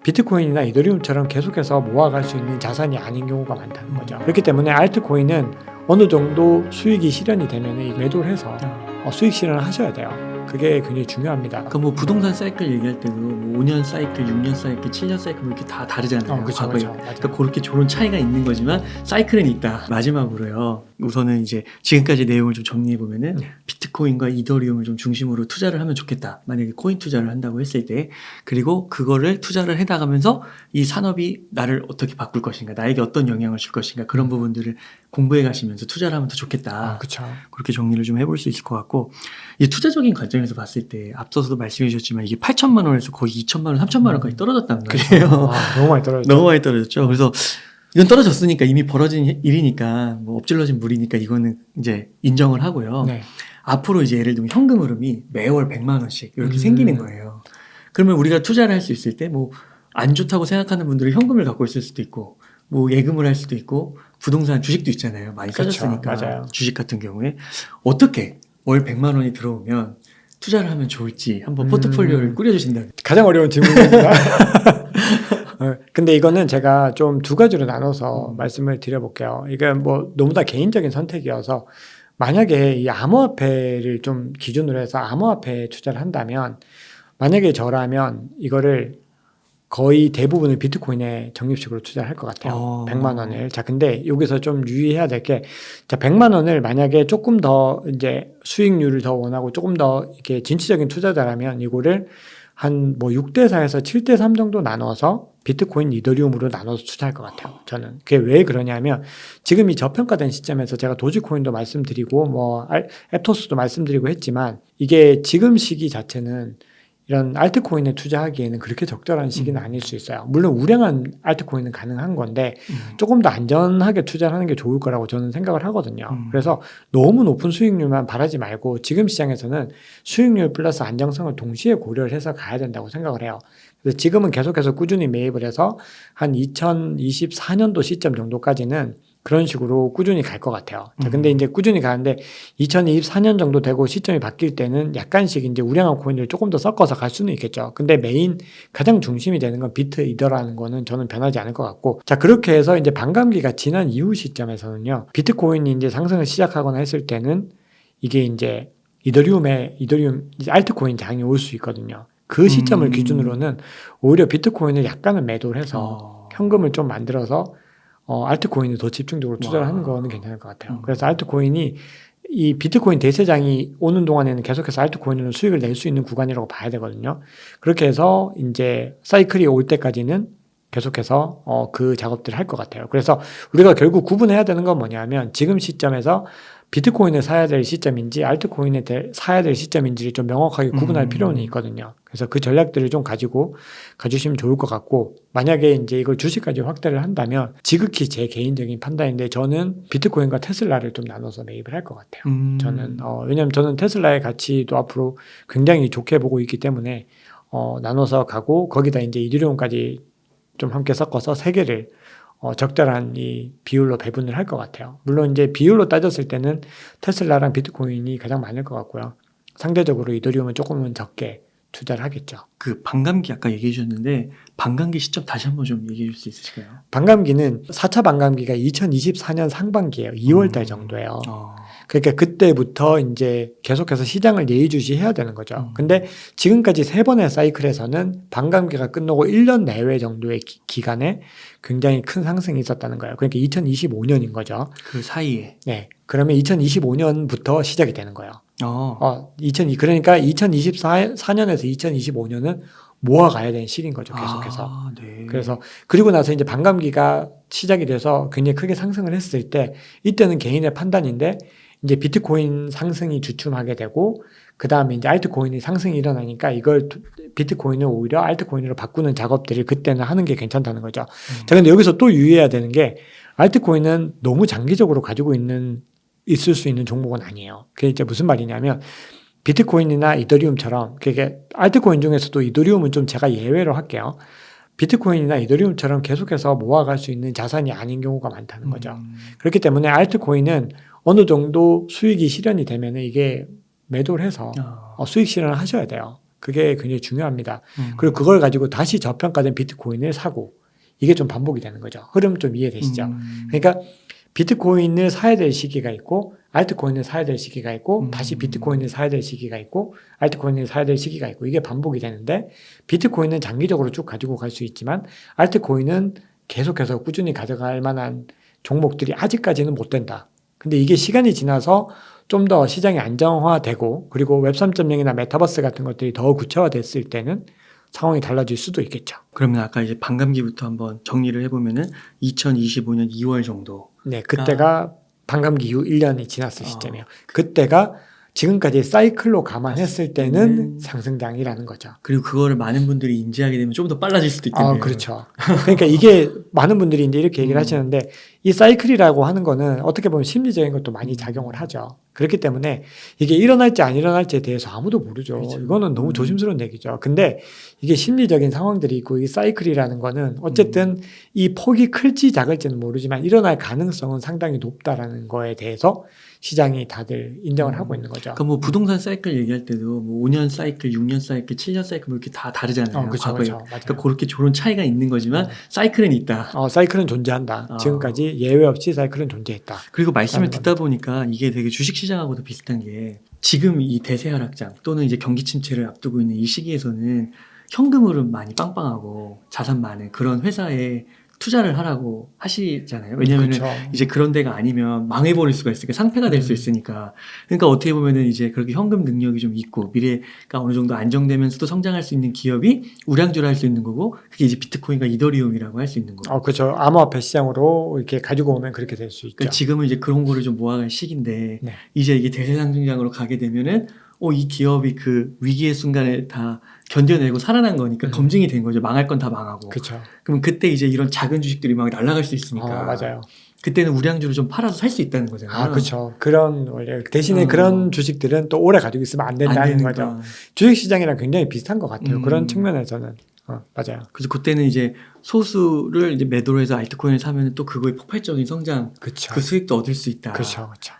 비트코인이나 이더리움처럼 계속해서 모아갈 수 있는 자산이 아닌 경우가 많다는 거죠. 그렇기 때문에 알트코인은 어느 정도 수익이 실현이 되면 매도를 해서 수익 실현을 하셔야 돼요. 그게 굉장히 중요합니다. 그러니까 뭐 부동산 사이클 얘기할 때도 뭐 5년 사이클, 6년 사이클, 7년 사이클 이렇게 다 다르잖아요. 그쵸, 과거에. 그쵸. 그러니까 그렇게 저런 차이가 있는 거지만 사이클은 있다. 마지막으로요. 우선은 이제 지금까지 내용을 좀 정리해 보면은 비트코인과 이더리움을 좀 중심으로 투자를 하면 좋겠다. 만약에 코인 투자를 한다고 했을 때, 그리고 그거를 투자를 해나가면서 이 산업이 나를 어떻게 바꿀 것인가, 나에게 어떤 영향을 줄 것인가, 그런 부분들을 공부해 가시면서 투자를 하면 더 좋겠다. 그렇죠. 그렇게 정리를 좀 해볼 수 있을 것 같고, 이 투자적인 관점에서 봤을 때 앞서서도 말씀해 주셨지만 이게 8천만 원에서 거의 2천만 원, 3천만 원까지 떨어졌단 말이에요. 너무 많이 떨어졌죠. 너무 많이 떨어졌죠. 그래서 이건 떨어졌으니까 이미 벌어진 일이니까 뭐 엎질러진 물이니까 이거는 이제 인정을 하고요. 네. 앞으로 이제 예를 들면 현금 흐름이 매월 100만 원씩 이렇게 생기는 거예요. 그러면 우리가 투자를 할 수 있을 때 뭐 안 좋다고 생각하는 분들은 현금을 갖고 있을 수도 있고 뭐 예금을 할 수도 있고 부동산 주식도 있잖아요. 많이 그렇죠. 싸졌으니까. 맞아요. 주식 같은 경우에 어떻게 월 100만 원이 들어오면 투자를 하면 좋을지 한번 포트폴리오를 꾸려주신다면. 가장 어려운 질문입니다. 근데 이거는 제가 좀 두 가지로 나눠서 말씀을 드려볼게요. 이게 뭐 너무 다 개인적인 선택이어서 만약에 이 암호화폐를 좀 기준으로 해서 암호화폐에 투자를 한다면 만약에 저라면 이거를 거의 대부분을 비트코인에 적립식으로 투자를 할 것 같아요. 100만 원을. 자, 근데 여기서 좀 유의해야 될 게, 자, 100만 원을 만약에 조금 더 이제 수익률을 더 원하고 조금 더 이렇게 진취적인 투자자라면 이거를 한 뭐 6대4에서 7대3 정도 나눠서 비트코인, 이더리움으로 나눠서 투자할 것 같아요. 저는. 그게 왜 그러냐면 지금 이 저평가된 시점에서 제가 도지코인도 말씀드리고 뭐 앱토스도 말씀드리고 했지만 이게 지금 시기 자체는 이런 알트코인에 투자하기에는 그렇게 적절한 시기는 아닐 수 있어요. 물론 우량한 알트코인은 가능한 건데 조금 더 안전하게 투자를 하는 게 좋을 거라고 저는 생각을 하거든요. 그래서 너무 높은 수익률만 바라지 말고 지금 시장에서는 수익률 플러스 안정성을 동시에 고려를 해서 가야 된다고 생각을 해요. 그래서 지금은 계속해서 꾸준히 매입을 해서 한 2024년도 시점 정도까지는 그런 식으로 꾸준히 갈 것 같아요. 자, 근데 이제 꾸준히 가는데 2024년 정도 되고 시점이 바뀔 때는 약간씩 이제 우량한 코인을 조금 더 섞어서 갈 수는 있겠죠. 근데 메인 가장 중심이 되는 건 비트 이더라는 거는 저는 변하지 않을 것 같고, 자, 그렇게 해서 이제 반감기가 지난 이후 시점에서는요, 비트코인이 이제 상승을 시작하거나 했을 때는 이게 이제 이더리움 이제 알트코인 장이 올 수 있거든요. 그 시점을 기준으로는 오히려 비트코인을 약간은 매도를 해서 현금을 좀 만들어서 알트코인을 더 집중적으로 투자를 하는 거는 괜찮을 것 같아요. 그래서 알트코인이 이 비트코인 대세장이 오는 동안에는 계속해서 알트코인으로 수익을 낼 수 있는 구간이라고 봐야 되거든요. 그렇게 해서 이제 사이클이 올 때까지는 계속해서 그 작업들을 할 것 같아요. 그래서 우리가 결국 구분해야 되는 건 뭐냐면 지금 시점에서 비트코인을 사야 될 시점인지 알트코인을 사야 될 시점인지를 좀 명확하게 구분할 필요는 있거든요. 그래서 그 전략들을 좀 가주시면 좋을 것 같고, 만약에 이제 이걸 주식까지 확대를 한다면 지극히 제 개인적인 판단인데 저는 비트코인과 테슬라를 좀 나눠서 매입을 할 것 같아요. 저는 왜냐하면 저는 테슬라의 가치도 앞으로 굉장히 좋게 보고 있기 때문에 나눠서 가고 거기다 이제 이더리움까지 좀 함께 섞어서 세 개를 적절한 이 비율로 배분을 할 것 같아요. 물론 이제 비율로 따졌을 때는 테슬라랑 비트코인이 가장 많을 것 같고요. 상대적으로 이더리움은 조금은 적게 투자를 하겠죠. 그 반감기 아까 얘기해 주셨는데 반감기 시점 다시 한번 좀 얘기해 줄 수 있으실까요? 반감기는 4차 반감기가 2024년 상반기예요. 2월 달 정도예요. 그러니까 그때부터 이제 계속해서 시장을 예의주시해야 되는 거죠. 근데 지금까지 세 번의 사이클에서는 반감기가 끝나고 1년 내외 정도의 기간에 굉장히 큰 상승이 있었다는 거예요. 그러니까 2025년인 거죠. 그 사이에. 네. 그러면 2025년부터 시작이 되는 거예요. 그러니까 2024년에서 2025년은 모아가야 되는 시기인 거죠, 계속해서. 네. 그래서, 그리고 나서 이제 반감기가 시작이 돼서 굉장히 크게 상승을 했을 때, 이때는 개인의 판단인데, 이제 비트코인 상승이 주춤하게 되고, 그 다음에 이제 알트코인이 상승이 일어나니까 이걸 비트코인을 오히려 알트코인으로 바꾸는 작업들을 그때는 하는 게 괜찮다는 거죠. 자, 근데 여기서 또 유의해야 되는 게, 알트코인은 너무 장기적으로 가지고 있을 수 있는 종목은 아니에요. 그게 이제 무슨 말이냐면 비트코인이나 이더리움처럼, 그게 알트코인 중에서도 이더리움은 좀 제가 예외로 할게요. 비트코인이나 이더리움처럼 계속해서 모아갈 수 있는 자산이 아닌 경우가 많다는 거죠. 그렇기 때문에 알트코인은 어느 정도 수익이 실현이 되면 이게 매도를 해서 수익 실현을 하셔야 돼요. 그게 굉장히 중요합니다. 그리고 그걸 가지고 다시 저평가된 비트코인을 사고 이게 좀 반복이 되는 거죠. 흐름 좀 이해되시죠? 그러니까 비트코인을 사야 될 시기가 있고 알트코인을 사야 될 시기가 있고 다시 비트코인을 사야 될 시기가 있고 알트코인을 사야 될 시기가 있고 이게 반복이 되는데 비트코인은 장기적으로 쭉 가지고 갈 수 있지만 알트코인은 계속해서 꾸준히 가져갈 만한 종목들이 아직까지는 못 된다. 근데 이게 시간이 지나서 좀 더 시장이 안정화되고 그리고 웹 3.0이나 메타버스 같은 것들이 더 구체화됐을 때는 상황이 달라질 수도 있겠죠. 그러면 아까 이제 반감기부터 한번 정리를 해보면은 2025년 2월 정도. 네, 그때가 반감기 이후 1년이 지났을 시점이에요. 그때가 지금까지 사이클로 감안했을 때는 상승장이라는 거죠. 그리고 그거를 많은 분들이 인지하게 되면 좀 더 빨라질 수도 있겠네요. 그렇죠. 그러니까 이게 많은 분들이 이제 이렇게 얘기를 하시는데 이 사이클이라고 하는 거는 어떻게 보면 심리적인 것도 많이 작용을 하죠. 그렇기 때문에 이게 일어날지 안 일어날지에 대해서 아무도 모르죠. 그렇죠. 이거는 너무 조심스러운 얘기죠. 근데 이게 심리적인 상황들이 있고 이 사이클이라는 거는 어쨌든 이 폭이 클지 작을지는 모르지만 일어날 가능성은 상당히 높다라는 거에 대해서 시장이 다들 인정을 하고 있는 거죠. 그러니까 뭐 부동산 사이클 얘기할 때도 뭐 5년 사이클, 6년 사이클, 7년 사이클 뭐 이렇게 다 다르잖아요. 그렇죠, 과거에. 그렇죠. 맞아요. 그러니까 그렇게 저런 차이가 있는 거지만 사이클은 있다. 사이클은 존재한다. 지금까지 예외 없이 사이클은 존재했다. 그리고 말씀을 듣다 보니까 이게 되게 주식시장하고도 비슷한 게 지금 이 대세 하락장 또는 이제 경기 침체를 앞두고 있는 이 시기에서는 현금 흐름 많이 빵빵하고 자산 많은 그런 회사에 투자를 하라고 하시잖아요. 왜냐하면 그렇죠. 이제 그런 데가 아니면 망해버릴 수가 있으니까 상폐가 될 수 있으니까. 그러니까 어떻게 보면은 이제 그렇게 현금 능력이 좀 있고 미래가 어느 정도 안정되면서도 성장할 수 있는 기업이 우량주를 할 수 있는 거고 그게 이제 비트코인과 이더리움이라고 할 수 있는 거고. 그렇죠. 암호화폐 시장으로 이렇게 가지고 오면 그렇게 될 수 있죠. 그러니까 지금은 이제 그런 거를 좀 모아갈 시기인데 네. 이제 이게 대세 상승장으로 가게 되면은 이 기업이 그 위기의 순간에 다 견뎌내고 살아난 거니까 검증이 된 거죠. 망할 건 다 망하고. 그렇죠. 그럼 그때 이제 이런 작은 주식들이 막 날아갈 수 있으니까. 맞아요. 그때는 우량주를 좀 팔아서 살 수 있다는 거잖아요. 그렇죠. 그런 원래 대신에 그런 주식들은 또 오래 가지고 있으면 안 된다는 거죠. 주식 시장이랑 굉장히 비슷한 것 같아요. 그런 측면에서는 맞아요. 그래서 그때는 이제 소수를 이제 매도로 해서 알트코인을 사면 또 그거의 폭발적인 성장, 그렇죠. 그 수익도 얻을 수 있다. 그렇죠, 그렇죠.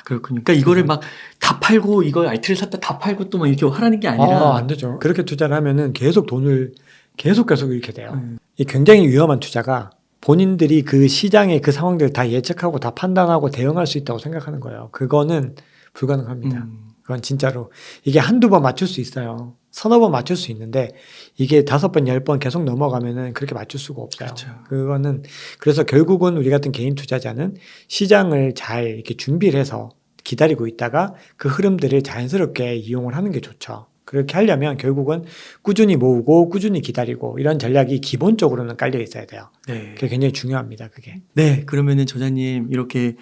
그렇군요. 그러니까 이거를 막 다 팔고 이거 알트를 샀다 다 팔고 또 막 이렇게 하라는 게 아니라 안 되죠. 그렇게 투자를 하면은 계속 돈을 계속 이렇게 돼요. 이 굉장히 위험한 투자가 본인들이 그 시장의 그 상황들을 다 예측하고 다 판단하고 대응할 수 있다고 생각하는 거예요. 그거는 불가능합니다. 그건 진짜로 이게 한두 번 맞출 수 있어요. 서너 번 맞출 수 있는데 이게 5번, 10번 계속 넘어가면은 그렇게 맞출 수가 없어요. 그렇죠. 그거는 그래서 결국은 우리 같은 개인 투자자는 시장을 잘 이렇게 준비를 해서 기다리고 있다가 그 흐름들을 자연스럽게 이용을 하는 게 좋죠. 그렇게 하려면 결국은 꾸준히 모으고 꾸준히 기다리고 이런 전략이 기본적으로는 깔려 있어야 돼요. 네. 그게 굉장히 중요합니다. 그게. 네, 그러면은 저자님 이렇게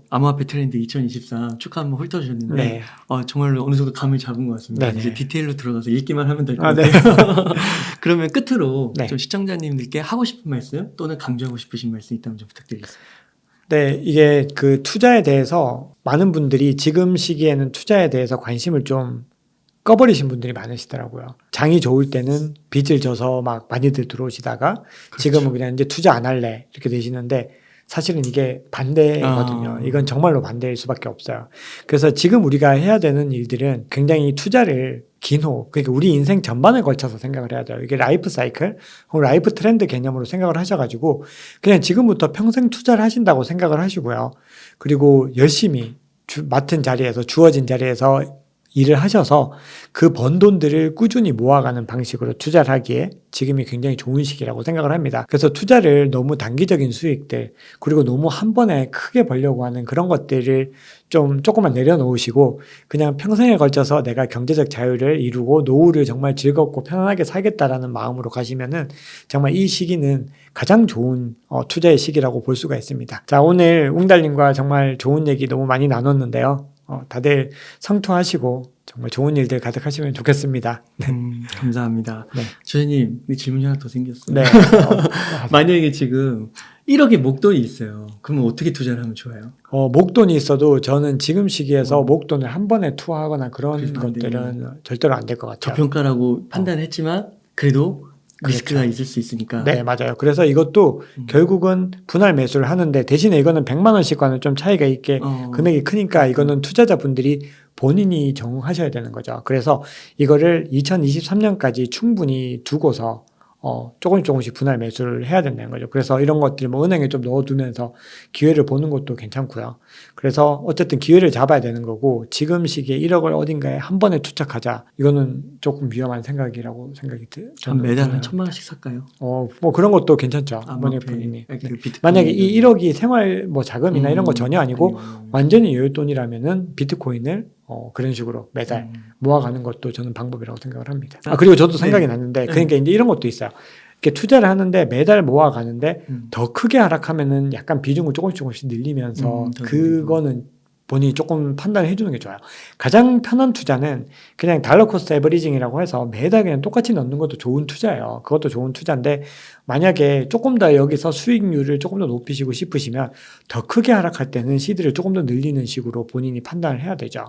암호화폐 트렌드 2023 축하 한번 훑어주셨는데 네. 정말로 어느 정도 감을 잡은 것 같습니다. 네네. 이제 디테일로 들어가서 읽기만 하면 될 것 네. 같아요. 그러면 끝으로 네. 좀 시청자님들께 하고 싶은 말씀 또는 강조하고 싶으신 말씀 있다면 좀 부탁드리겠습니다. 네, 이게 그 투자에 대해서 많은 분들이 지금 시기에는 투자에 대해서 관심을 좀 꺼버리신 분들이 많으시더라고요. 장이 좋을 때는 빚을 져서 막 많이들 들어오시다가 지금은 그냥 이제 투자 안 할래 이렇게 되시는데 사실은 이게 반대거든요. 이건 정말로 반대일 수밖에 없어요. 그래서 지금 우리가 해야 되는 일들은 굉장히 투자를 그러니까 우리 인생 전반에 걸쳐서 생각을 해야 돼요. 이게 라이프 사이클, 혹은 라이프 트렌드 개념으로 생각을 하셔가지고 그냥 지금부터 평생 투자를 하신다고 생각을 하시고요. 그리고 열심히 맡은 자리에서 주어진 자리에서 일을 하셔서 그 번 돈들을 꾸준히 모아가는 방식으로 투자를 하기에 지금이 굉장히 좋은 시기라고 생각을 합니다. 그래서 투자를 너무 단기적인 수익들 그리고 너무 한 번에 크게 벌려고 하는 그런 것들을 좀 조금만 내려놓으시고 그냥 평생에 걸쳐서 내가 경제적 자유를 이루고 노후를 정말 즐겁고 편안하게 살겠다라는 마음으로 가시면은 정말 이 시기는 가장 좋은 투자의 시기라고 볼 수가 있습니다. 자, 오늘 웅달님과 정말 좋은 얘기 너무 많이 나눴는데요. 다들 성투하시고 정말 좋은 일들 가득하시면 좋겠습니다. 네. 감사합니다. 네. 주연님, 질문이 하나 더 생겼어요. 네. 만약에 지금 1억의 목돈이 있어요. 그러면 어떻게 투자를 하면 좋아요? 목돈이 있어도 저는 지금 시기에서 목돈을 한 번에 투하하거나 그런 그래서 안 것들은 절대로 안 될 것 같아요. 저평가라고 판단했지만 그래도 리스크가 그렇죠. 있을 수 있으니까. 네, 맞아요. 그래서 이것도 결국은 분할 매수를 하는데 대신에 이거는 100만 원씩과는 좀 차이가 있게 금액이 크니까 이거는 투자자분들이 본인이 정하셔야 되는 거죠. 그래서 이거를 2023년까지 충분히 두고서 조금씩 분할 매수를 해야 된다는 거죠. 그래서 이런 것들 뭐 은행에 좀 넣어두면서 기회를 보는 것도 괜찮고요. 그래서 어쨌든 기회를 잡아야 되는 거고 지금 시기에 1억을 어딘가에 한 번에 투착하자 이거는 조금 위험한 생각이라고 생각이 한 매달 한 들어요. 1,000만 원씩 살까요? 뭐 그런 것도 괜찮죠. 만약에 암호화폐, 본인이. 그 비트코인 만약에 이 1억이 생활 뭐 자금이나 이런 거 전혀 아니고 완전히 여윳돈이라면은 비트코인을 그런 식으로 매달 모아가는 것도 저는 방법이라고 생각을 합니다. 그리고 저도 생각이 났는데 그러니까 이제 이런 것도 있어요. 이렇게 투자를 하는데 매달 모아가는데 더 크게 하락하면은 약간 비중을 조금씩 늘리면서 그거는 본인이 조금 판단을 해주는 게 좋아요. 가장 편한 투자는 그냥 달러 코스트 에버리징이라고 해서 매달 그냥 똑같이 넣는 것도 좋은 투자예요. 그것도 좋은 투자인데 만약에 조금 더 여기서 수익률을 조금 더 높이시고 싶으시면 더 크게 하락할 때는 시드를 조금 더 늘리는 식으로 본인이 판단을 해야 되죠.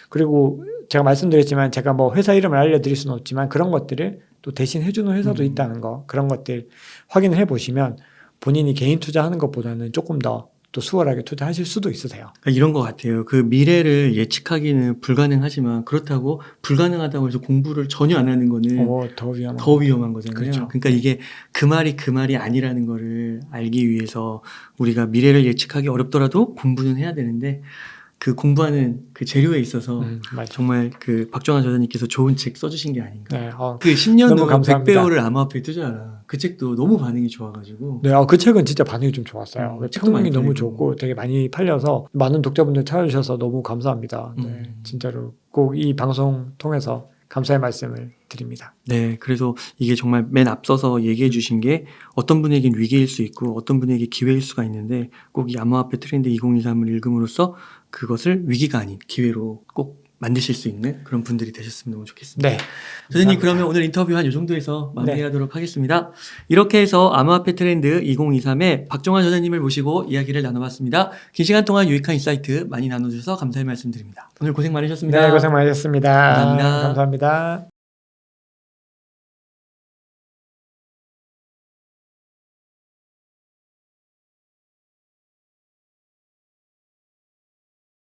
그리고 제가 말씀드렸지만 제가 뭐 회사 이름을 알려드릴 수는 없지만 그런 것들을 또 대신 해주는 회사도 있다는 거 그런 것들 확인을 해보시면 본인이 개인 투자하는 것보다는 조금 더 또 수월하게 투자하실 수도 있으세요. 이런 것 같아요. 그 미래를 예측하기는 불가능하지만 그렇다고 불가능하다고 해서 공부를 전혀 안 하는 거는 더 위험한 거잖아요. 그렇죠. 그러니까 이게 그 말이 아니라는 거를 알기 위해서 우리가 미래를 예측하기 어렵더라도 공부는 해야 되는데 그 공부하는 그 재료에 있어서 맞아. 정말 그 박정환 저자님께서 좋은 책 써주신 게 아닌가. 네, 그 10년 너무 후 감사합니다. 100배우를 암호화폐에 투자하라. 그 책도 너무 반응이 좋아가지고. 네, 그 책은 진짜 반응이 좀 좋았어요. 책도 많이 평이 너무 팔리고. 좋고 되게 많이 팔려서 많은 독자분들 찾아주셔서 너무 감사합니다. 네, 진짜로 꼭 이 방송 통해서 감사의 말씀을 드립니다. 네, 그래서 이게 정말 맨 앞서서 얘기해 주신 게 어떤 분에겐 위기일 수 있고 어떤 분에게 기회일 수가 있는데 꼭 이 암호화폐 트렌드 2023을 읽음으로써 그것을 위기가 아닌 기회로 꼭 만드실 수 있는 그런 분들이 되셨으면 너무 좋겠습니다. 네. 선생님 감사합니다. 그러면 오늘 인터뷰 한 이 정도에서 마무리하도록 하겠습니다. 이렇게 해서 암호화폐 트렌드 2023의 박정환 저자님을 모시고 이야기를 나눠봤습니다. 긴 시간 동안 유익한 인사이트 많이 나눠주셔서 감사의 말씀드립니다. 오늘 고생 많으셨습니다. 네, 고생 많으셨습니다. 감사합니다. 감사합니다.